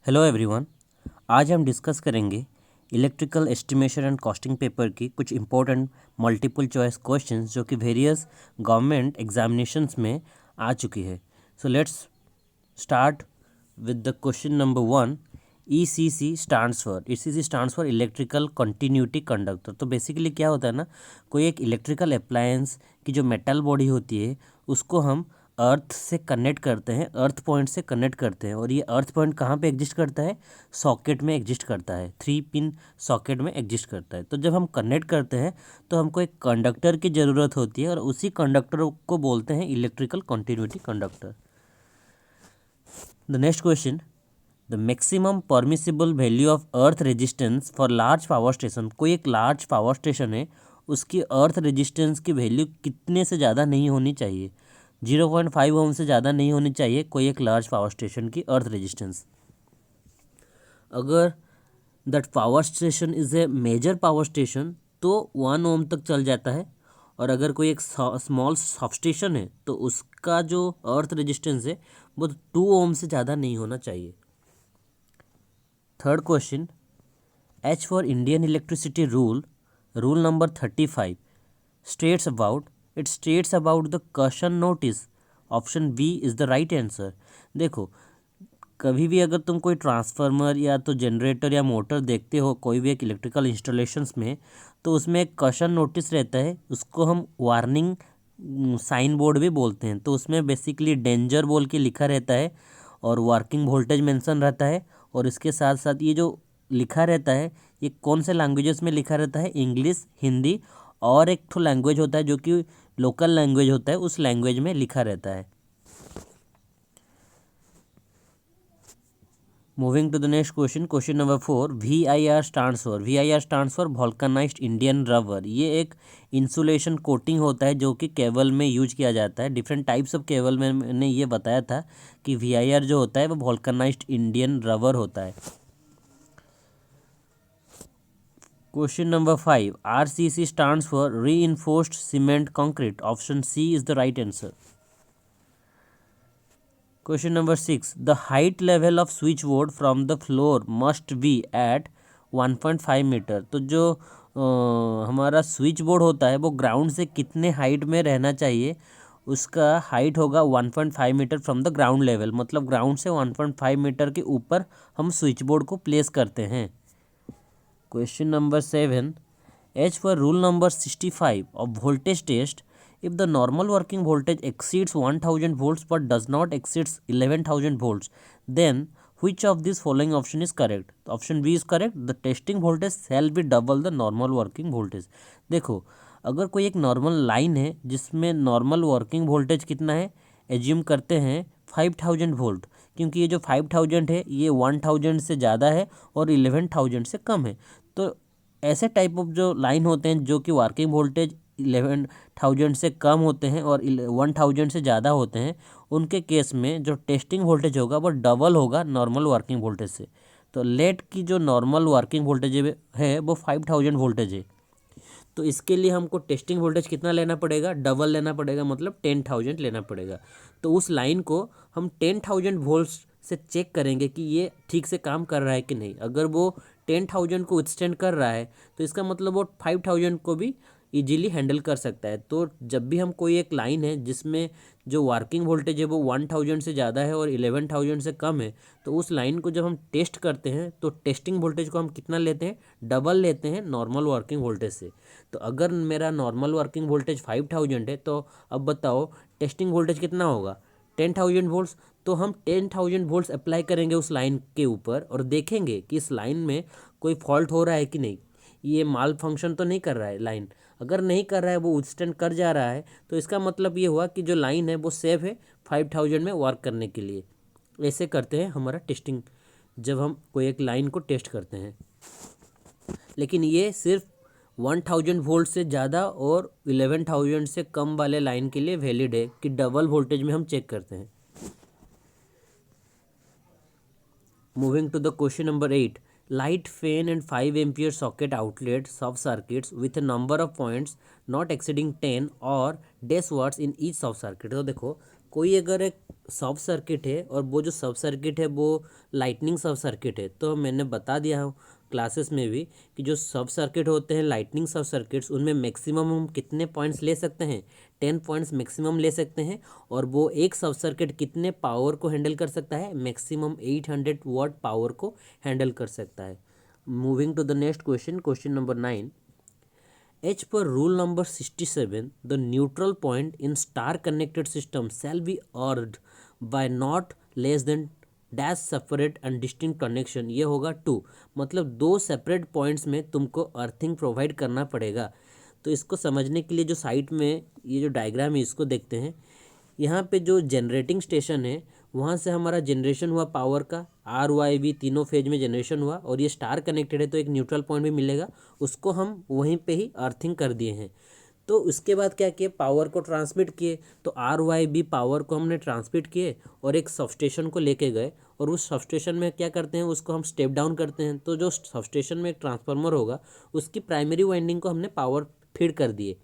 Hello everyone. आज हम discuss करेंगे electrical estimation and costing paper की कुछ इंपॉर्टेंट मल्टीपल चॉइस क्वेश्चंस जो कि वेरियस गवर्नमेंट एग्जामिनेशंस में आ चुकी है। So let's start with the question number 1। ECC stands for electrical continuity conductor. तो बेसिकली क्या होता है ना, कोई एक इलेक्ट्रिकल अप्लायंस की जो मेटल बॉडी होती है उसको हम अर्थ से कनेक्ट करते हैं, अर्थ पॉइंट से कनेक्ट करते हैं। और ये अर्थ पॉइंट कहाँ पे एग्जिस्ट करता है? सॉकेट में एग्जिस्ट करता है, 3 पिन सॉकेट में एग्जिस्ट करता है। तो जब हम कनेक्ट करते हैं तो हमको एक कंडक्टर की ज़रूरत होती है और उसी कंडक्टर को बोलते हैं electrical continuity conductor. The next question, the maximum permissible value of earth resistance for large power station. कोई एक लार्ज पावर स्टेशन है, उसकी अर्थ रेजिस्टेंस की वैल्यू कितने से ज़्यादा नहीं होनी चाहिए? 0.5 ओम से ज़्यादा नहीं होनी चाहिए कोई एक लार्ज पावर स्टेशन की अर्थ रेजिस्टेंस। अगर that power station is a major power station तो 1 ओम तक चल जाता है। और अगर कोई एक स्मॉल सबस्टेशन है तो उसका जो अर्थ रेजिस्टेंस है वो 2 ओम से ज़्यादा नहीं होना चाहिए। Third question, H for Indian electricity rule number 35 states about the caution notice. Option B is the right answer. देखो, कभी भी अगर तुम कोई ट्रांसफार्मर या तो जनरेटर या मोटर देखते हो कोई भी एक इलेक्ट्रिकल इंस्टॉलेशंस में, तो उसमें एक कॉशन नोटिस रहता है, उसको हम वार्निंग साइन बोर्ड भी बोलते हैं। तो उसमें बेसिकली डेंजर बोल के लिखा रहता है और वर्किंग वोल्टेज मेंशन रहता है। और इसके साथ साथ ये जो लिखा रहता है ये कौन से लैंग्वेजेस में लिखा रहता है? इंग्लिश, हिंदी और एक तो लैंग्वेज होता है जो कि लोकल लैंग्वेज होता है, उस लैंग्वेज में लिखा रहता है। Moving to the next question, question number 4। VIR stands for vulcanised Indian rubber. ये एक इंसुलेशन कोटिंग होता है जो कि केबल में यूज किया जाता है। डिफरेंट टाइप्स ऑफ केबल में मैंने ये बताया था कि VIR जो होता है वो वोल्केनाइज्ड इंडियन रबर होता है। Question number 5। RCC stands for reinforced cement concrete. Option C is the right answer. Question number 6। The height level of switch board from the floor must be at 1.5 metre. तो जो हमारा switch board होता है वो ground से कितने height में रहना चाहिए? उसका हाइट होगा 1.5 metre from the ground level, मतलब ग्राउंड से 1.5 मीटर के ऊपर हम स्विच बोर्ड को प्लेस करते हैं। Question number 7। H for rule number 65 of voltage test. If the normal working voltage exceeds 1000 volts but does not exceeds 11,000 volts, then which of these following option is correct? Option B is correct. The testing voltage shall be double the normal working voltage. देखो, अगर कोई एक normal line है जिसमें normal working voltage कितना है, assume करते हैं 5000 वोल्ट, क्योंकि ये जो 5000 है ये 1000 से ज़्यादा है और 11000 से कम है। तो ऐसे टाइप ऑफ जो लाइन होते हैं जो कि वर्किंग वोल्टेज 11,000 से कम होते हैं और 1000 से ज़्यादा होते हैं, उनके केस में जो टेस्टिंग वोल्टेज होगा वो डबल होगा नॉर्मल वर्किंग वोल्टेज से। तो लेट की जो नॉर्मल वर्किंग वोल्टेज है वो 5000 वोल्टेज है। तो इसके लिए हमको टेस्टिंग वोल्टेज कितना लेना पड़ेगा? डबल लेना पड़ेगा, मतलब 10,000 लेना पड़ेगा। तो उस लाइन को हम 10,000 वोल्ट्स से चेक करेंगे कि ये ठीक से काम कर रहा है कि नहीं। अगर वो 10,000 को विथस्टैंड कर रहा है तो इसका मतलब वो 5,000 को भी इजीली हैंडल कर सकता है। तो जब भी हम कोई एक लाइन है जिसमें जो वर्किंग वोल्टेज है वो 1000 से ज़्यादा है और 11,000 से कम है, तो उस लाइन को जब हम टेस्ट करते हैं तो टेस्टिंग वोल्टेज को हम कितना लेते हैं? डबल लेते हैं नॉर्मल वर्किंग वोल्टेज से। तो अगर मेरा नॉर्मल वर्किंग वोल्टेज 5000 है तो अब बताओ टेस्टिंग वोल्टेज कितना होगा? 10,000 वोल्ट्स। तो हम 10,000 वोल्ट्स अप्लाई करेंगे उस लाइन के ऊपर और देखेंगे कि इस लाइन में कोई फॉल्ट हो रहा है कि नहीं, ये माल फंक्शन तो नहीं कर रहा है लाइन। अगर नहीं कर रहा है, वो विथस्टैंड कर जा रहा है, तो इसका मतलब ये हुआ कि जो लाइन है वो सेफ है 5000 में वर्क करने के लिए। ऐसे करते हैं हमारा टेस्टिंग जब हम कोई एक लाइन को टेस्ट करते हैं। लेकिन ये सिर्फ 1000 वोल्ट से ज़्यादा और 11,000 से कम वाले लाइन के लिए वैलिड है कि डबल वोल्टेज में हम चेक करते हैं। Moving to the question number 8। Light fan and 5 ampere socket outlet sub circuits with number of points not exceeding 10 और dash watts in each sub circuit. तो देखो, कोई अगर एक सब सर्किट है और वो जो सब सर्किट है वो लाइटनिंग सब सर्किट है, तो मैंने बता दिया हूँ क्लासेस में भी कि जो सब सर्किट होते हैं लाइटनिंग सब सर्किट्स, उनमें मैक्सिमम हम कितने पॉइंट्स ले सकते हैं, 10 पॉइंट्स मैक्सिमम ले सकते हैं। और वो एक सब सर्किट कितने पावर को हैंडल कर सकता है, मैक्सिमम 800 वाट पावर को हैंडल कर सकता है। Moving to the next question, question number 9। As per rule number 67, the neutral point in star connected system shall be earned by not less than dash separate and distinct connection. ये होगा 2, मतलब 2 separate points में तुमको earthing provide करना पड़ेगा। तो इसको समझने के लिए जो साइट में ये जो डायग्राम है इसको देखते हैं। यहाँ पे जो जनरेटिंग स्टेशन है वहाँ से हमारा जनरेशन हुआ पावर का, आर वाई बी तीनों फेज में जनरेशन हुआ, और ये स्टार कनेक्टेड है तो एक न्यूट्रल पॉइंट भी मिलेगा, उसको हम वहीं पे ही अर्थिंग कर दिए हैं। तो उसके बाद क्या किए, पावर को ट्रांसमिट किए, तो आर वाई बी पावर को हमने ट्रांसमिट किए और एक सबस्टेशन को लेके गए, और उस सबस्टेशन में क्या करते हैं, उसको हम स्टेप डाउन करते हैं। तो जो सबस्टेशन में एक ट्रांसफार्मर होगा उसकी प्राइमरी वाइंडिंग को हमने पावर फीड कर दिए।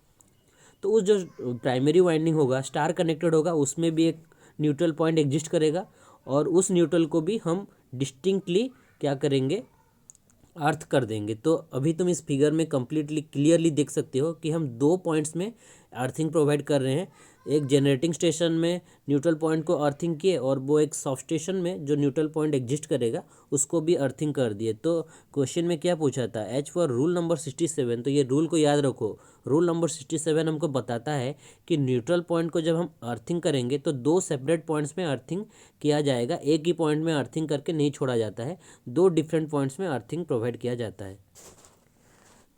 तो उस जो प्राइमरी वाइंडिंग होगा स्टार कनेक्टेड होगा उसमें भी एक न्यूट्रल पॉइंट एग्जिस्ट करेगा, और उस न्यूट्रल को भी हम डिस्टिंक्टली क्या करेंगे, अर्थ कर देंगे। तो अभी तुम इस फिगर में कंप्लीटली क्लियरली देख सकते हो कि हम 2 पॉइंट्स में अर्थिंग प्रोवाइड कर रहे हैं। एक जनरेटिंग स्टेशन में न्यूट्रल पॉइंट को अर्थिंग किए, और वो एक सब स्टेशन में जो न्यूट्रल पॉइंट एग्जिस्ट करेगा उसको भी अर्थिंग कर दिए। तो क्वेश्चन में क्या पूछा था, एज फॉर रूल नंबर 67, तो ये रूल को याद रखो। रूल नंबर 67 हमको बताता है कि न्यूट्रल पॉइंट को जब हम अर्थिंग करेंगे तो 2 सेपरेट पॉइंट्स में अर्थिंग किया जाएगा, एक ही पॉइंट में अर्थिंग करके नहीं छोड़ा जाता है, 2 डिफरेंट पॉइंट्स में अर्थिंग प्रोवाइड किया जाता है।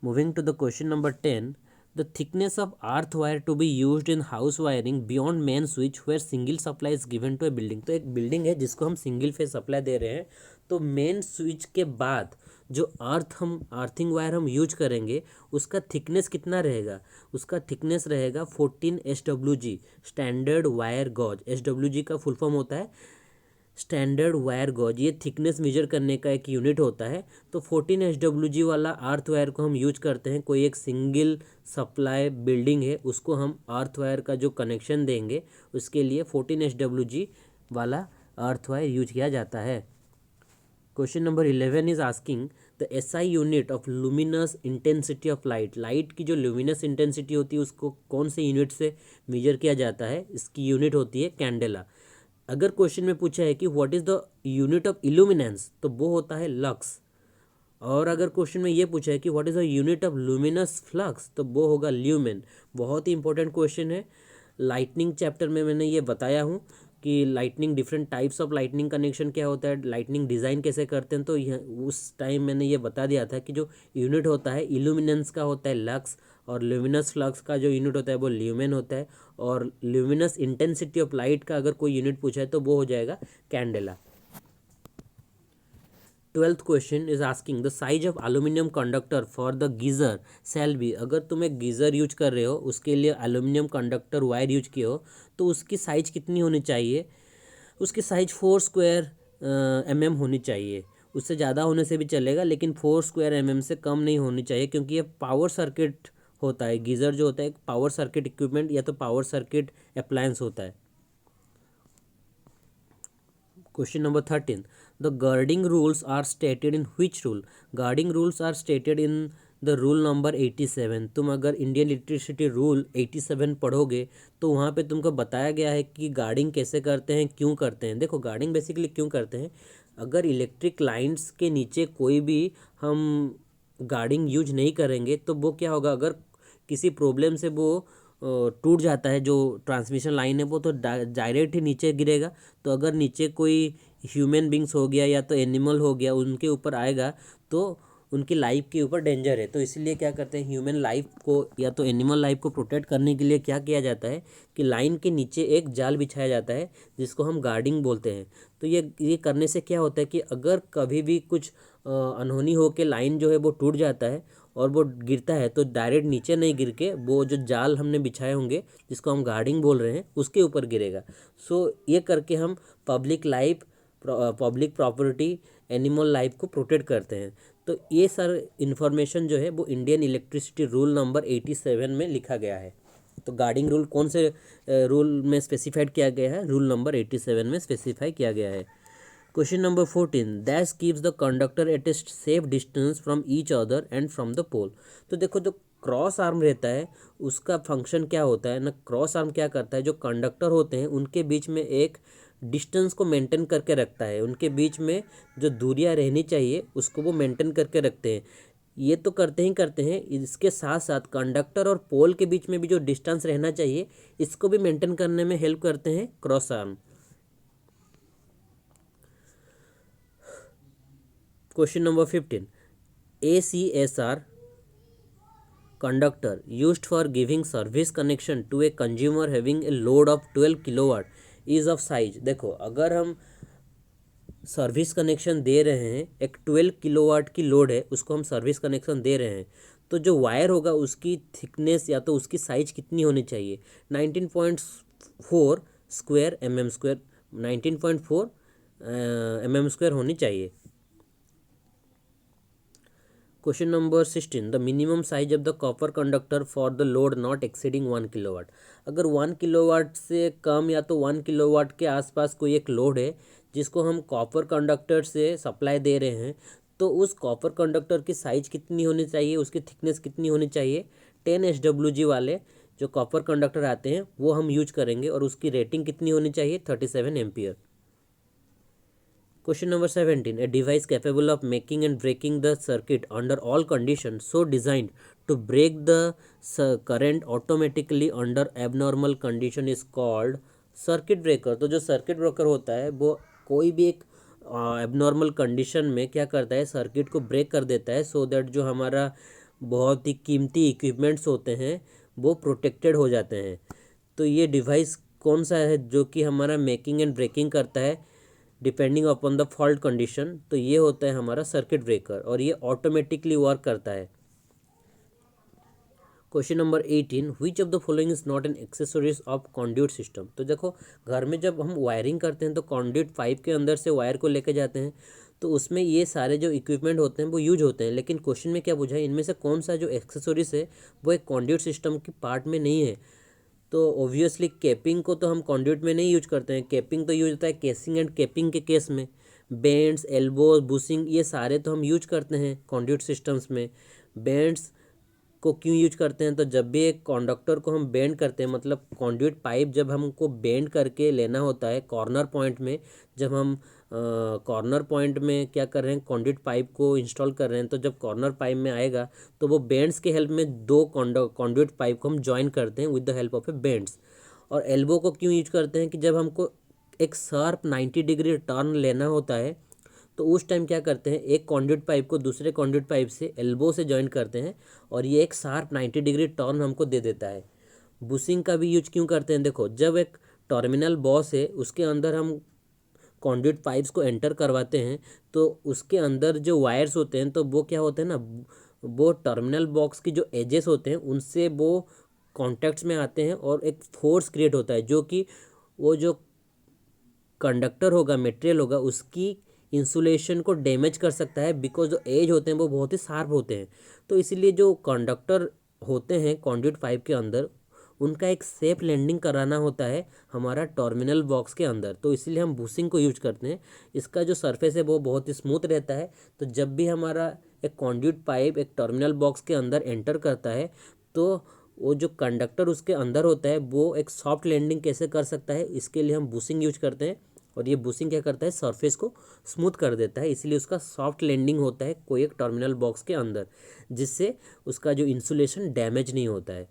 Moving to the question number 10, the thickness of earth wire to be used in house wiring beyond main switch where single supply is given to a building. तो एक building है जिसको हम single phase supply दे रहे हैं, तो main switch के बाद जो अर्थिंग वायर हम यूज करेंगे उसका थिकनेस कितना रहेगा, उसका थिकनेस रहेगा 14 SWG, standard wire gauge. SWG का फुल फॉर्म होता है स्टैंडर्ड वायर गॉज, ये थिकनेस मेजर करने का एक यूनिट होता है। तो 14 SWG वाला अर्थ वायर को हम यूज करते हैं, कोई एक सिंगल सप्लाई बिल्डिंग है उसको हम अर्थ वायर का जो कनेक्शन देंगे उसके लिए 14 SWG वाला अर्थ वायर यूज किया जाता है। Question number 11 is asking the SI unit of luminous intensity of light. Light की जो लुमिनस इंटेंसिटी होती है उसको कौन से यूनिट से मेजर किया जाता है, इसकी यूनिट होती है कैंडेला। अगर क्वेश्चन में पूछा है कि what is the unit of illuminance तो वो होता है लक्स। और अगर क्वेश्चन में ये पूछा है कि what is the unit of luminous flux तो वो होगा ल्यूमेन। बहुत ही इंपॉर्टेंट क्वेश्चन है। लाइटनिंग चैप्टर में मैंने ये बताया हूँ कि lightning different types of lightning connection क्या होता है, लाइटनिंग डिज़ाइन कैसे करते हैं। तो उस टाइम मैंने ये बता दिया था कि जो यूनिट होता है इल्यूमिनेंस का होता है लक्स, और ल्यूमिनस फ्लक्स का जो यूनिट होता है वो ल्यूमेन होता है, और ल्यूमिनस इंटेंसिटी ऑफ लाइट का अगर कोई यूनिट पूछा है तो वो हो जाएगा candela. 12th question is asking the size of aluminium conductor for the geyser shall be. अगर तुम एक गीज़र यूज कर रहे हो उसके लिए एल्यूमिनियम कंडक्टर वायर यूज किए हो तो उसकी साइज कितनी होनी चाहिए, उसकी साइज 4 स्क्वायर mm होनी चाहिए। उससे ज़्यादा होने से भी चलेगा लेकिन 4 स्क्वायर mm से कम नहीं होनी चाहिए, क्योंकि ये पावर सर्किट होता है। गीज़र जो होता है एक पावर सर्किट इक्विपमेंट या तो पावर सर्किट अप्लायंस होता है। Question number 13, the guarding rules are stated in which rule. Guarding rules are stated in the rule number 87। तुम अगर इंडियन इलेक्ट्रिसिटी रूल 87 पढ़ोगे तो वहाँ पे तुमको बताया गया है कि गार्डिंग कैसे करते हैं, क्यों करते हैं। देखो गार्डिंग बेसिकली क्यों करते हैं, अगर इलेक्ट्रिक लाइंस के नीचे कोई भी हम गार्डिंग यूज नहीं करेंगे तो वो क्या होगा, अगर किसी प्रॉब्लम से वो टूट जाता है जो ट्रांसमिशन लाइन है वो तो डायरेक्ट ही नीचे गिरेगा। तो अगर नीचे कोई ह्यूमन बींग्स हो गया या तो एनिमल हो गया उनके ऊपर आएगा तो उनकी लाइफ के ऊपर डेंजर है। तो इसलिए क्या करते हैं, ह्यूमन लाइफ को या तो एनिमल लाइफ को प्रोटेक्ट करने के लिए क्या किया जाता है कि लाइन के नीचे एक जाल बिछाया जाता है जिसको हम गार्डिंग बोलते हैं। तो ये करने से क्या होता है कि अगर कभी भी कुछ अनहोनी हो के लाइन जो है वो टूट जाता है और वो गिरता है तो डायरेक्ट नीचे नहीं गिर के वो जो जाल हमने बिछाए होंगे जिसको हम गार्डिंग बोल रहे हैं उसके ऊपर गिरेगा। सो ये करके हम public life, public property, animal life को प्रोटेक्ट करते हैं। तो ये सारे इन्फॉर्मेशन जो है वो इंडियन इलेक्ट्रिसिटी रूल नंबर 87 में लिखा गया है। तो गार्डिंग रूल कौन से रूल में स्पेसिफाइड किया गया है? रूल नंबर 87 में स्पेसिफाई किया गया है। Question number 14, that keeps the conductor at a safe distance from each other and from the pole. तो देखो, जो क्रॉस आर्म रहता है उसका फंक्शन क्या होता है ना, क्रॉस आर्म क्या करता है, जो कंडक्टर होते हैं उनके बीच में एक डिस्टेंस को मेंटेन करके रखता है, उनके बीच में जो दूरियां रहनी चाहिए उसको वो मेंटेन करके रखते हैं। ये तो करते ही करते हैं, इसके साथ साथ कंडक्टर और पोल के बीच में भी जो डिस्टेंस रहना चाहिए इसको भी मेंटेन करने में हेल्प करते हैं cross arm. Question number 15, ACSR conductor used for giving service connection to a consumer having a load of 12 kilowatt is of size। देखो, अगर हम सर्विस कनेक्शन दे रहे हैं, एक 12 किलोवाट की लोड है उसको हम सर्विस कनेक्शन दे रहे हैं, तो जो वायर होगा उसकी थिकनेस या तो उसकी साइज कितनी होनी चाहिए? 19.4 square mm square, 19.4 mm square होनी चाहिए। Question number 16, the minimum size of the copper conductor for the load not exceeding 1 kilowatt. अगर 1 किलोवाट से कम या तो 1 किलोवाट के आसपास कोई एक लोड है जिसको हम कॉपर कंडक्टर से सप्लाई दे रहे हैं, तो उस कॉपर कंडक्टर की साइज कितनी होनी चाहिए, उसकी थिकनेस कितनी होनी चाहिए? 10 SWG वाले जो कॉपर कंडक्टर आते हैं वो हम यूज करेंगे, और उसकी रेटिंग कितनी होनी चाहिए? 37 ampere. Question number 17, a device capable of making and breaking the circuit under all conditions, so designed to break the current automatically under abnormal condition is called circuit breaker। तो जो circuit breaker होता है वो कोई भी एक abnormal condition में क्या करता है, सर्किट को ब्रेक कर देता है, सो दैट जो हमारा बहुत ही कीमती इक्विपमेंट्स होते हैं वो प्रोटेक्टेड हो जाते हैं। तो ये डिवाइस कौन सा है जो कि हमारा मेकिंग एंड ब्रेकिंग करता है depending upon the fault condition? तो ये होता है हमारा सर्किट ब्रेकर, और ये ऑटोमेटिकली वर्क करता है। Question number 18, which of the following is not an accessories of conduit system. तो देखो, घर में जब हम वायरिंग करते हैं तो कॉन्ड्यूट पाइप के अंदर से वायर को लेके जाते हैं, तो उसमें ये सारे जो इक्विपमेंट होते हैं वो यूज होते हैं, लेकिन क्वेश्चन में क्या पूछा है, इनमें से कौन सा जो एक्सेसरीज है वो एक कॉन्ड्यूट सिस्टम की पार्ट में नहीं है? तो ऑब्वियसली कैपिंग को तो हम कॉन्ड्यूट में नहीं यूज करते हैं, कैपिंग तो यूज होता है केसिंग एंड कैपिंग के केस में। बेंड्स, एल्बोज, बुशिंग, ये सारे तो हम यूज करते हैं कॉन्ड्यूट सिस्टम्स में। बेंड्स को क्यों यूज करते हैं? तो जब भी एक कंडक्टर को हम बेंड करते हैं, मतलब कॉन्ड्यूट पाइप जब हमको बेंड करके लेना होता है कॉर्नर पॉइंट में, जब हम कॉर्नर पॉइंट में क्या कर रहे हैं, कॉन्ड्यूट पाइप को इंस्टॉल कर रहे हैं, तो जब कॉर्नर पाइप में आएगा तो वो बेंड्स के हेल्प में दो कॉन्ड्यूट पाइप को हम ज्वाइन करते हैं with the help of a bends. और एल्बो को क्यों यूज करते हैं? कि जब हमको एक शार्प 90 डिग्री टर्न लेना होता है तो उस टाइम क्या करते हैं, एक कॉन्ड्यूट पाइप को दूसरे कॉन्ड्यूट पाइप से एल्बो से ज्वाइन करते हैं, और ये एक शार्प 90 डिग्री टर्न हमको दे देता है। बुशिंग का भी यूज क्यों करते हैं? देखो, जब एक टर्मिनल बॉस है उसके अंदर हम कॉन्ड्यूट पाइप्स को एंटर करवाते हैं, तो उसके अंदर जो वायर्स होते हैं तो वो क्या होते हैं ना, वो टर्मिनल बॉक्स की जो एजेस होते हैं उनसे वो कॉन्टैक्ट्स में आते हैं, और एक फोर्स क्रिएट होता है जो कि वो जो कंडक्टर होगा, मटेरियल होगा, उसकी इंसुलेशन को डैमेज कर सकता है, बिकॉज जो एज होते हैं वो बहुत ही शार्प होते हैं। तो इसीलिए जो कंडक्टर होते हैं कॉन्ड्यूट पाइप के अंदर, उनका एक सेफ लैंडिंग कराना होता है हमारा टर्मिनल बॉक्स के अंदर, तो इसलिए हम बुशिंग को यूज करते हैं। इसका जो सरफेस है वो बहुत ही स्मूथ रहता है, तो जब भी हमारा एक कॉन्ड्यूट पाइप एक टर्मिनल बॉक्स के अंदर एंटर करता है तो वो जो कंडक्टर उसके अंदर होता है वो एक सॉफ्ट लैंडिंग कैसे कर सकता है, इसके लिए हम बुशिंग यूज करते हैं। और ये बुशिंग क्या करता है, सरफेस को स्मूथ कर देता है, इसलिए उसका सॉफ्ट लैंडिंग होता है कोई एक टर्मिनल बॉक्स के अंदर, जिससे उसका जो इंसुलेशन डैमेज नहीं होता है।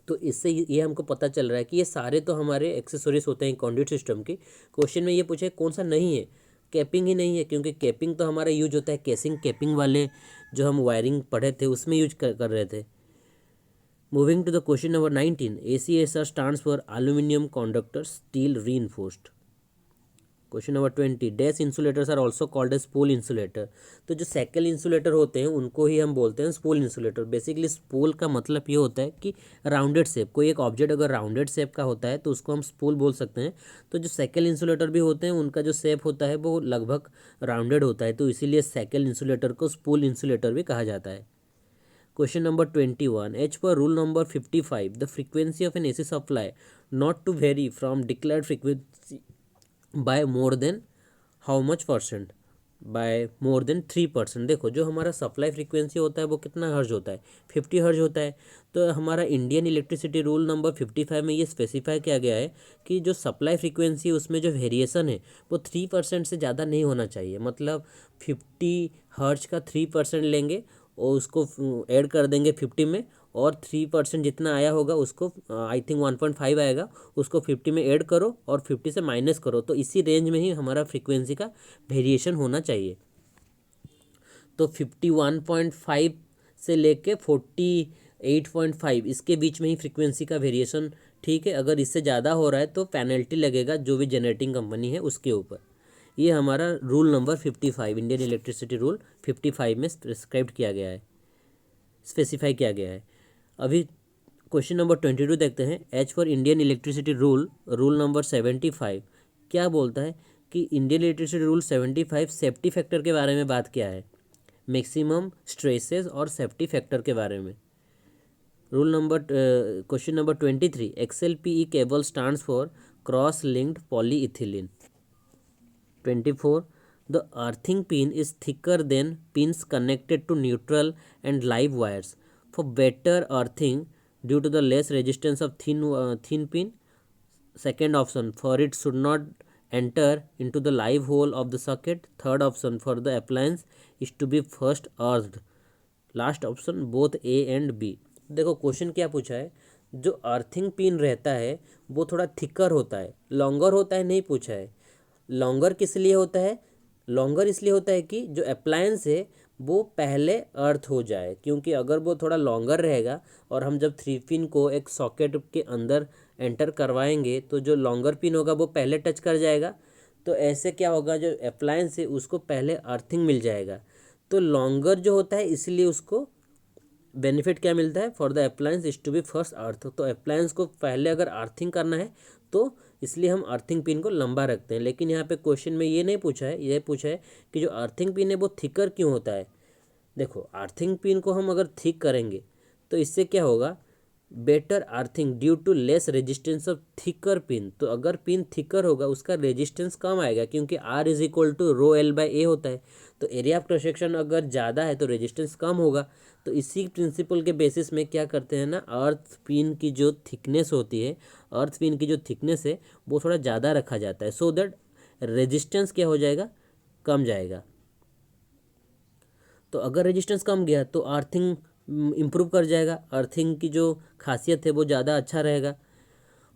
तो इससे ये हमको पता चल रहा है कि ये सारे तो हमारे एक्सेसरीज होते हैं कॉन्ड्यूट सिस्टम की। क्वेश्चन में ये पूछे कौन सा नहीं है, कैपिंग ही नहीं है, क्योंकि कैपिंग तो हमारा यूज होता है केसिंग कैपिंग वाले जो हम वायरिंग पढ़े थे उसमें यूज कर रहे थे। Moving to the question number 19, ACSR stands for aluminium conductor steel reinforced. Question number 20, dash insulators are also called as spool insulator. तो जो सेकल इंसुलेटर होते हैं उनको ही हम बोलते हैं स्पूल इंसुलेटर। बेसिकली स्पूल का मतलब ये होता है कि राउंडेड शेप, कोई एक ऑब्जेक्ट अगर राउंडेड शेप का होता है तो उसको हम स्पूल बोल सकते हैं। तो जो सेकल इंसुलेटर भी होते हैं उनका जो शेप होता है वो लगभग राउंडेड होता है, तो इसीलिए सेकल इंसुलेटर को स्पूल इंसुलेटर भी कहा जाता है। Question number 21. As per rule number 55, the frequency of an AC supply not to vary from declared frequency by more than how much percent? By more than 3%। देखो जो हमारा supply frequency होता है वो कितना हर्ज होता है, 50 हर्ज होता है। तो हमारा इंडियन इलेक्ट्रिसिटी रूल नंबर 55 में ये स्पेसिफाई किया गया है कि जो सप्लाई फ्रीक्वेंसी उसमें जो वेरिएशन है वो 3% से ज़्यादा नहीं होना चाहिए। मतलब 50 हर्ज का 3% लेंगे और उसको ऐड कर देंगे 50 में, और 3% जितना आया होगा उसको आई थिंक 1.5 आएगा, उसको 50 में ऐड करो और 50 से माइनस करो, तो इसी रेंज में ही हमारा फ्रीक्वेंसी का वेरिएशन होना चाहिए। तो 51.5 से लेके 48.5 इसके बीच में ही फ्रीक्वेंसी का वेरिएशन ठीक है। अगर इससे ज़्यादा हो रहा है तो पेनल्टी लगेगा जो भी जनरेटिंग कंपनी है उसके ऊपर। ये हमारा rule number 55 Indian electricity rule 55 में प्रिस्क्राइब किया गया है, स्पेसिफाई किया गया है। अभी क्वेश्चन नंबर 22 देखते हैं। As for Indian electricity rule rule number 75 क्या बोलता है कि Indian electricity rule 75 safety factor के बारे में बात किया है, मैक्सिमम स्ट्रेसेस और सेफ्टी फैक्टर के बारे में। Rule number question number 23 XLPE cable stands for cross linked polyethylene. 24 the earthing pin is thicker than pins connected to neutral and live wires for better earthing due to the less resistance of thin pin. Second option, for it should not enter into the live hole of the socket. Third option, for the appliance is to be first earthed. Last option both A and B. देखो क्वेश्चन क्या पूछा है, जो earthing pin रहता है वो थोड़ा थिकर होता है, लॉन्गर होता है नहीं पूछा है। लॉन्गर किस लिए होता है, लॉन्गर इसलिए होता है कि जो अप्लायंस है वो पहले अर्थ हो जाए, क्योंकि अगर वो थोड़ा लॉन्गर रहेगा और हम जब 3 पिन को एक सॉकेट के अंदर एंटर करवाएंगे तो जो लॉन्गर पिन होगा वो पहले टच कर जाएगा, तो ऐसे क्या होगा, जो अप्लायंस है उसको पहले अर्थिंग मिल जाएगा। तो लॉन्गर जो होता है इसलिए उसको बेनिफिट क्या मिलता है, for the appliance is to be first earth. तो अप्लायंस को पहले अगर अर्थिंग करना है तो इसलिए हम अर्थिंग पिन को लंबा रखते हैं। लेकिन यहाँ पे क्वेश्चन में ये नहीं पूछा है, ये पूछा है कि जो अर्थिंग पिन है वो थिकर क्यों होता है। देखो अर्थिंग पिन को हम अगर थिक करेंगे तो इससे क्या होगा, better earthing due to less resistance of thicker pin. तो अगर पिन थिकर होगा उसका रेजिस्टेंस कम आएगा, क्योंकि R is equal to rho l by a होता है। तो एरिया ऑफ क्रॉस सेक्शन अगर ज़्यादा है तो रेजिस्टेंस कम होगा। तो इसी प्रिंसिपल के बेसिस में क्या करते हैं ना, अर्थ पिन की जो थिकनेस होती है, अर्थ पिन की जो थिकनेस है वो थोड़ा ज़्यादा रखा जाता है, सो दैट रेजिस्टेंस क्या हो जाएगा, कम जाएगा। तो अगर रेजिस्टेंस कम गया तो अर्थिंग इम्प्रूव कर जाएगा, अर्थिंग की जो खासियत है वो ज़्यादा अच्छा रहेगा।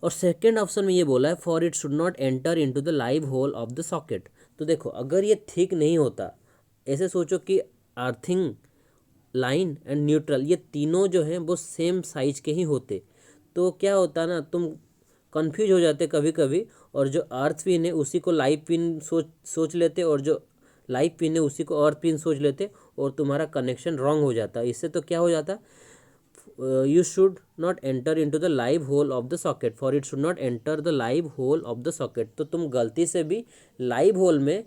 और सेकेंड ऑप्शन में ये बोला है for it should not enter into the live hole of the socket. तो देखो अगर ये थिक नहीं होता, ऐसे सोचो कि अर्थिंग, लाइन एंड न्यूट्रल ये तीनों जो हैं वो सेम साइज के ही होते, तो क्या होता ना, तुम कंफ्यूज हो जाते कभी कभी, और जो अर्थ पिन है उसी को लाइव पिन सोच लेते, और जो लाइव पिन है उसी को अर्थ पिन सोच लेते, और तुम्हारा कनेक्शन रॉन्ग हो जाता। इससे तो क्या हो जाता, you should not enter into the live hole of the socket, for it should not enter the live hole of the socket. तो तुम गलती से भी लाइव होल में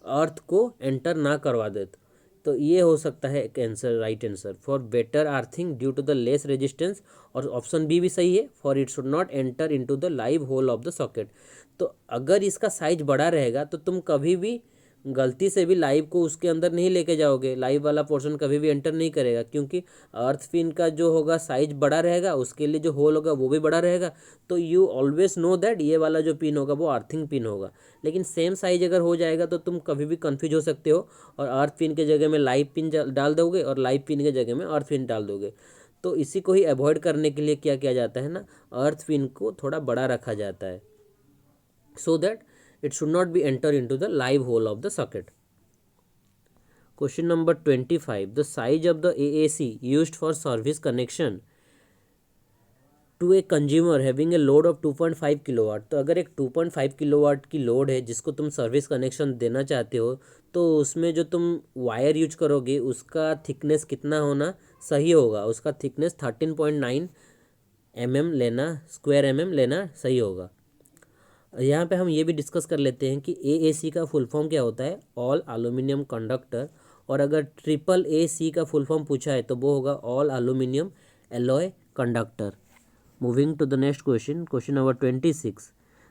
अर्थ को एंटर ना करवा देते। तो ये हो सकता है एक answer, right answer, for better earthing due to the less resistance. और ऑप्शन बी भी सही है, for it should not enter into the live hole of the socket. तो अगर इसका साइज बड़ा रहेगा तो तुम कभी भी गलती से भी लाइव को उसके अंदर नहीं लेके जाओगे, लाइव वाला पोर्शन कभी भी एंटर नहीं करेगा, क्योंकि अर्थ पिन का जो होगा साइज बड़ा रहेगा, उसके लिए जो होल होगा वो भी बड़ा रहेगा। तो यू ऑलवेज नो दैट ये वाला जो पिन होगा वो अर्थिंग पिन होगा। लेकिन सेम साइज अगर हो जाएगा तो तुम कभी भी कंफ्यूज हो सकते हो, और अर्थ पिन के जगह में लाइव पिन डाल दोगे और लाइव पिन के जगह में अर्थ पिन डाल दोगे। तो इसी को ही अवॉइड करने के लिए क्या किया जाता है ना, अर्थ पिन को थोड़ा बड़ा रखा जाता है, so that it should not be enter into the live hole of the socket. Question number 25. The size of the AAC used for service connection to a consumer having a load of 2.5 kilowatt. तो अगर एक 2.5 kilowatt की load है जिसको तुम service connection देना चाहते हो, तो उसमें जो तुम वायर यूज करोगे उसका थिकनेस कितना होना सही होगा, उसका थिकनेस 13.9 mm लेना, स्क्वायर mm लेना सही होगा। यहाँ पे हम ये भी डिस्कस कर लेते हैं कि AAC का फुल फॉर्म क्या होता है, ऑल एल्यूमिनियम कंडक्टर और अगर ट्रिपल ए सी का फुल फॉर्म पूछा है तो वो होगा all aluminium alloy conductor. Moving to the next question, question number 26,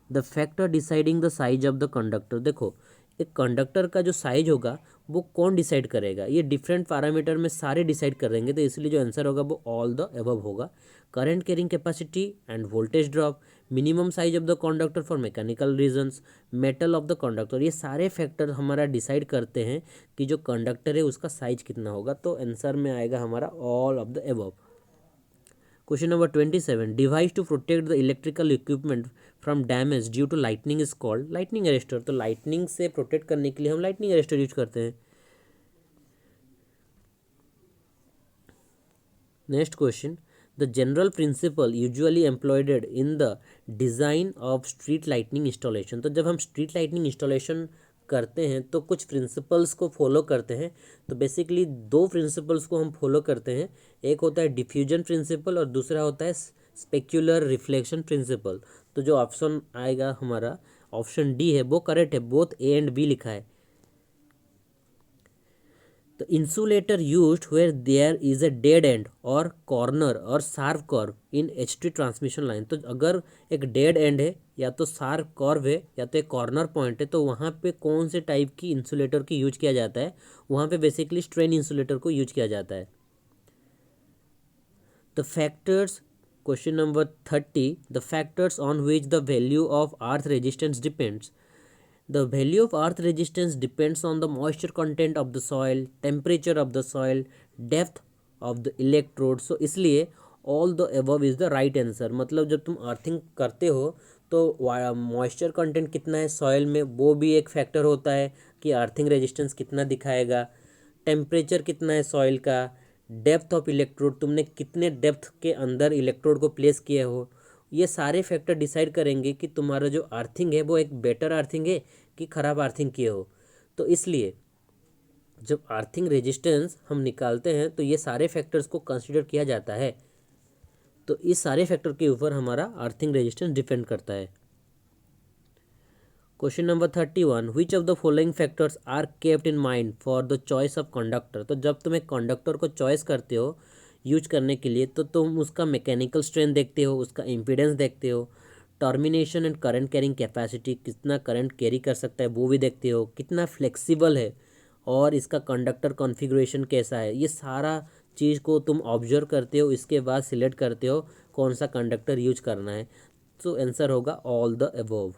the factor deciding the size of the conductor. देखो एक कंडक्टर का जो साइज होगा वो कौन डिसाइड करेगा, ये डिफरेंट पैरामीटर में सारे डिसाइड करेंगे, तो इसलिए जो आंसर होगा वो ऑल द एबव होगा। Current carrying capacity end voltage drop, minimum size of the conductor for mechanical reasons, metal of the conductor, ये सारे फैक्टर हमारा डिसाइड करते हैं कि जो कंडक्टर है उसका साइज कितना होगा। तो आंसर में आएगा हमारा all of the above. Question number 27, device to protect the electrical equipment from damage due to lightning is called lightning arrester. तो लाइटनिंग से प्रोटेक्ट करने के लिए हम लाइटनिंग अरेस्टर यूज करते हैं। Next question, the general principle usually employed in the design of street lightning installation. तो जब हम स्ट्रीट लाइटनिंग इंस्टॉलेशन करते हैं तो कुछ प्रिंसिपल्स को फॉलो करते हैं। तो बेसिकली दो प्रिंसिपल्स को हम फॉलो करते हैं, एक होता है डिफ्यूजन प्रिंसिपल और दूसरा होता है स्पेक्युलर रिफ्लेक्शन प्रिंसिपल। तो जो ऑप्शन आएगा हमारा ऑप्शन डी है वो करेक्ट है, बोथ ए एंड बी लिखा है। The insulator used where there is a dead end or corner or sharp curve in HT transmission line. तो अगर एक डेड एंड है या तो शार्प कर्व है या तो एक कॉर्नर पॉइंट है तो वहाँ पे कौन से टाइप की इंसुलेटर की यूज किया जाता है, वहाँ पे बेसिकली स्ट्रेन इंसुलेटर को यूज किया जाता है। The factors, question number 30, the factors on which the value of earth resistance depends. The value of earth resistance depends on the moisture content of the soil, temperature of the soil, depth of the electrode. So इसलिए all the above is the right answer। मतलब जब तुम earthing करते हो तो moisture content कितना है soil में वो भी एक फैक्टर होता है कि अर्थिंग रेजिस्टेंस कितना दिखाएगा, टेम्परेचर कितना है सॉइल का, डेप्थ ऑफ इलेक्ट्रोड, तुमने कितने डेप्थ के अंदर इलेक्ट्रोड को प्लेस किए हो, ये सारे फैक्टर डिसाइड करेंगे कि तुम्हारा जो अर्थिंग है वो एक बेटर अर्थिंग है कि ख़राब अर्थिंग किए हो। तो इसलिए जब अर्थिंग रेजिस्टेंस हम निकालते हैं तो ये सारे फैक्टर्स को कंसीडर किया जाता है। तो इस सारे फैक्टर के ऊपर हमारा अर्थिंग रेजिस्टेंस डिपेंड करता है। Question number 31, which of the following factors are kept in mind for the choice of conductor. तो जब तुम एक कंडक्टर को चॉइस करते हो यूज करने के लिए तो तुम उसका मैकेनिकल स्ट्रेंथ देखते हो, उसका इम्पीडेंस देखते हो, termination and current carrying capacity, कितना करंट कैरी कर सकता है वो भी देखते हो, कितना फ्लेक्सिबल है और इसका कंडक्टर कॉन्फ़िगरेशन कैसा है, ये सारा चीज़ को तुम ऑब्जर्व करते हो, इसके बाद सिलेक्ट करते हो कौन सा कंडक्टर यूज करना है। तो आंसर होगा all the above.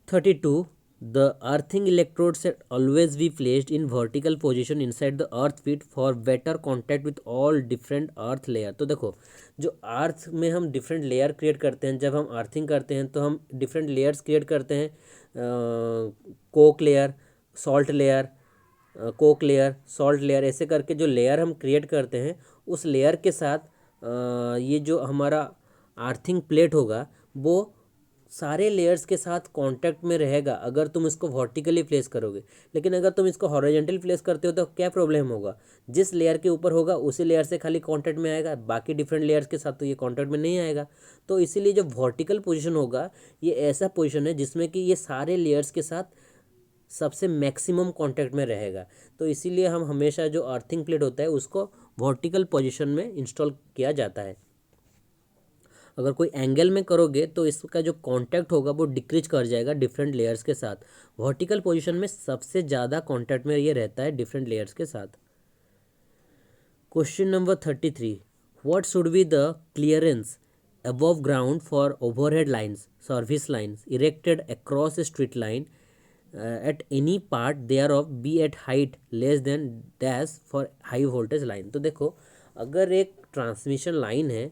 32, the earthing electrodes should always be placed in vertical position inside the earth feet for better contact with all different earth layer। तो देखो जो अर्थ में हम डिफरेंट लेयर क्रिएट करते हैं, जब हम अर्थिंग करते हैं तो हम डिफरेंट लेयर्स क्रिएट करते हैं, Coke layer, salt layer, Coke layer, salt layer, ऐसे करके जो लेयर हम क्रिएट करते हैं उस लेयर के साथ ये जो हमारा अर्थिंग प्लेट होगा वो सारे लेयर्स के साथ कांटेक्ट में रहेगा अगर तुम इसको वर्टिकली प्लेस करोगे। लेकिन अगर तुम इसको हॉरिजॉन्टल प्लेस करते हो तो क्या प्रॉब्लम होगा, जिस लेयर के ऊपर होगा उसी लेयर से खाली कांटेक्ट में आएगा, बाकी डिफरेंट लेयर्स के साथ तो ये कांटेक्ट में नहीं आएगा। तो इसीलिए जो वर्टिकल पोजीशन होगा ये ऐसा पोजीशन है जिसमें कि ये सारे लेयर्स के साथ सबसे मैक्सिमम कांटेक्ट में रहेगा। तो इसीलिए हम हमेशा जो अर्थिंग प्लेट होता है उसको वर्टिकल पोजीशन में इंस्टॉल किया जाता है। अगर कोई एंगल में करोगे तो इसका जो कांटेक्ट होगा वो डिक्रीज कर जाएगा डिफरेंट लेयर्स के साथ। वर्टिकल पोजीशन में सबसे ज़्यादा कांटेक्ट में ये रहता है डिफरेंट लेयर्स के साथ। Question number 33, what should be the clearance above ground for overhead lines, service lines erected across a street line at any part thereof be at height less than dash for high voltage line। तो देखो अगर एक transmission line है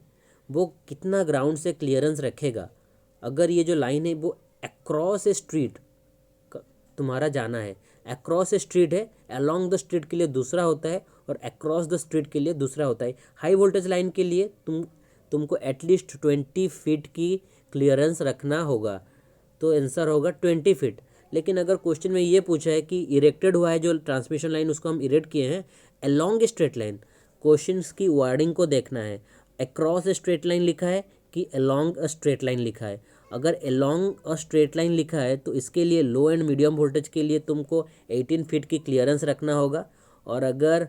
वो कितना ground से clearance रखेगा, अगर ये जो लाइन है वो अक्रॉस ए स्ट्रीट तुम्हारा जाना है, अक्रॉस ए स्ट्रीट है, अलोंग द स्ट्रीट के लिए दूसरा होता है और अक्रॉस द स्ट्रीट के लिए दूसरा होता है। हाई वोल्टेज लाइन के लिए तुमको एटलीस्ट 20 फीट की क्लियरेंस रखना होगा। तो आंसर होगा 20 फीट। लेकिन अगर क्वेश्चन में ये पूछा है कि इरेक्टेड हुआ है जो ट्रांसमिशन लाइन उसको हम इरेक्ट किए हैं along a straight line, question की वर्डिंग को देखना है, अक्रॉस ए स्ट्रेट लाइन लिखा है कि अलोंग अ स्ट्रेट लाइन लिखा है। अगर अलोंग अ स्ट्रेट लाइन लिखा है तो इसके लिए लो एंड मीडियम वोल्टेज के लिए तुमको 18 फीट की क्लियरेंस रखना होगा, और अगर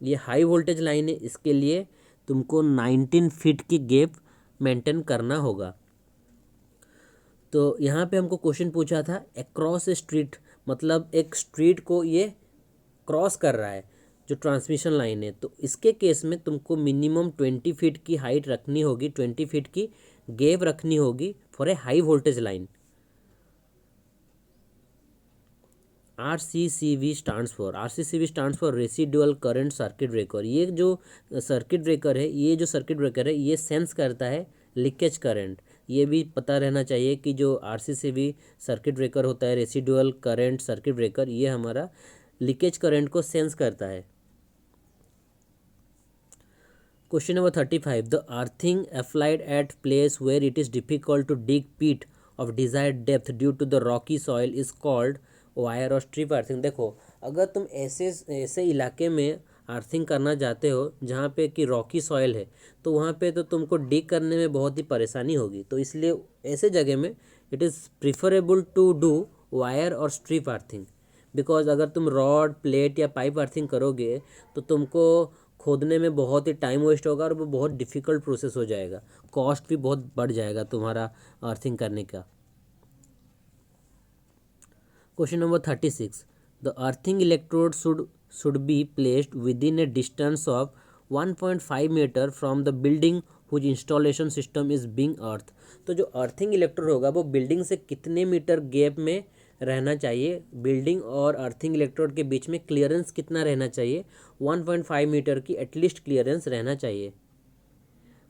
ये हाई वोल्टेज लाइन है इसके लिए तुमको 19 फीट की गैप मेंटेन करना होगा। तो यहाँ पे हमको क्वेश्चन पूछा था अक्रॉस ए स्ट्रीट, मतलब एक स्ट्रीट को ये क्रॉस कर रहा है जो ट्रांसमिशन लाइन है, तो इसके केस में तुमको मिनिमम 20 फीट की हाइट रखनी होगी, 20 फीट की गैप रखनी होगी for a high voltage line. RCCB stands for residual current circuit breaker. ये जो सर्किट ब्रेकर है, ये सेंस करता है लीकेज करंट। ये भी पता रहना चाहिए कि जो RCCB सर्किट ब्रेकर होता है, रेसिडुअल करंट सर्किट ब्रेकर, ये हमारा लीकेज करंट को सेंस करता है। Question number 35, the earthing applied at place where it is difficult to dig pit of desired depth due to the rocky soil is called wire और strip earthing. देखो, अगर तुम ऐसे इलाके में अर्थिंग करना चाहते हो जहाँ पे कि रॉकी सॉइल है, तो वहाँ पे तो तुमको डिग करने में बहुत ही परेशानी होगी, तो इसलिए ऐसे जगह में it is preferable to do wire और स्ट्रिप अर्थिंग। बिकॉज अगर तुम रॉड, प्लेट या पाइप अर्थिंग करोगे तो तुमको खोदने में बहुत ही टाइम वेस्ट होगा और वो बहुत डिफ़िकल्ट प्रोसेस हो जाएगा, कॉस्ट भी बहुत बढ़ जाएगा तुम्हारा अर्थिंग करने का। Question number 36, the earthing electrode should be placed within a distance of 1.5 metre from the building whose installation system is being earth. तो जो अर्थिंग इलेक्ट्रोड होगा वो बिल्डिंग से कितने मीटर गैप में रहना चाहिए, बिल्डिंग और अर्थिंग इलेक्ट्रोड के बीच में क्लियरेंस कितना रहना चाहिए, 1.5 मीटर की एटलीस्ट क्लियरेंस रहना चाहिए।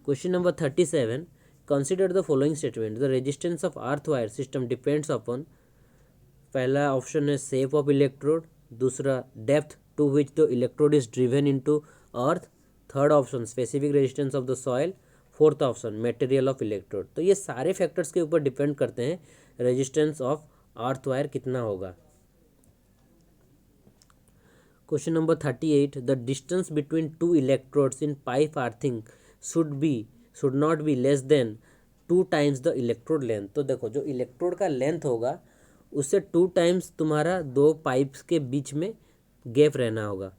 Question number 37, consider the following statement, the resistance of earth wire system depends upon. पहला ऑप्शन है शेप ऑफ इलेक्ट्रोड, दूसरा depth to which the electrode is driven into earth, third option specific resistance of the soil, fourth option material of electrode. तो ये सारे factors के ऊपर depend करते हैं रेजिस्टेंस ऑफ अर्थ वायर कितना होगा। Question number 38, the distance between two electrodes in pipe earthing should not be less than 2 times the electrode length. तो देखो, जो इलेक्ट्रोड का लेंथ होगा उससे 2 टाइम्स तुम्हारा दो पाइप्स के बीच में गैप रहना होगा,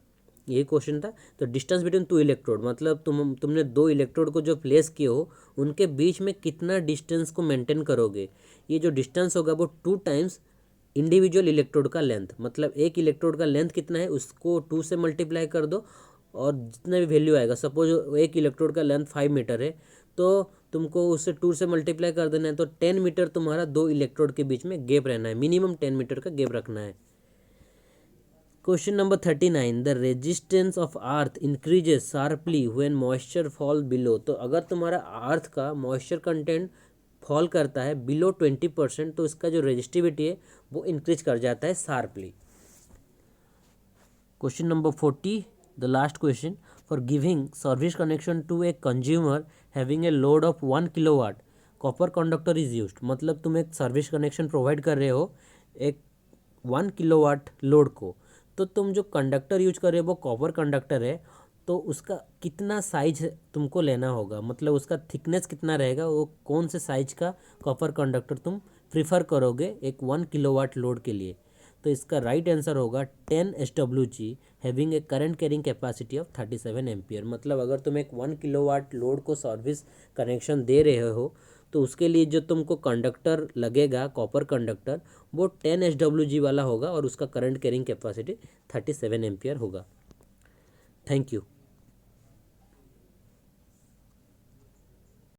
यही क्वेश्चन था। तो डिस्टेंस बिटवीन 2 इलेक्ट्रोड मतलब तुमने 2 इलेक्ट्रोड को जो प्लेस किए हो उनके बीच में कितना डिस्टेंस को मेंटेन करोगे। ये जो डिस्टेंस होगा वो 2 टाइम्स इंडिविजुअल इलेक्ट्रोड का लेंथ, मतलब एक इलेक्ट्रोड का लेंथ कितना है उसको 2 से मल्टीप्लाई कर दो और जितना भी वैल्यू आएगा, सपोज एक इलेक्ट्रोड का लेंथ 5 मीटर है तो तुमको उससे 2 से मल्टीप्लाई कर देना है, तो 10 मीटर तुम्हारा दो इलेक्ट्रोड के बीच में गैप रहना है, मिनिमम 10 मीटर का गैप रखना है। Question number 39, the resistance of earth increases sharply when moisture fall below. तो अगर तुम्हारा अर्थ का मॉइस्चर कंटेंट फॉल करता है बिलो 20%, तो इसका जो रेजिस्टिविटी है वो इंक्रीज कर जाता है sharply. Question number 40, the last question, for giving service connection to a consumer having a load of 1 kilowatt copper conductor is used. मतलब तुम एक सर्विस कनेक्शन प्रोवाइड कर रहे हो एक 1 किलोवाट लोड को, तो तुम जो कंडक्टर यूज कर रहे हो वो कॉपर कंडक्टर है, तो उसका कितना साइज तुमको लेना होगा, मतलब उसका थिकनेस कितना रहेगा, वो कौन से साइज का कॉपर कंडक्टर तुम प्रिफर करोगे एक 1 किलोवाट लोड के लिए। तो इसका राइट आंसर होगा 10 SWG having a current carrying capacity of 37 ampere. मतलब अगर तुम एक 1 किलोवाट लोड को सर्विस कनेक्शन दे रहे हो तो उसके लिए जो तुमको कंडक्टर लगेगा कॉपर कंडक्टर वो 10 SWG वाला होगा और उसका करंट कैरिंग कैपेसिटी 37 एम्पियर होगा। Thank you.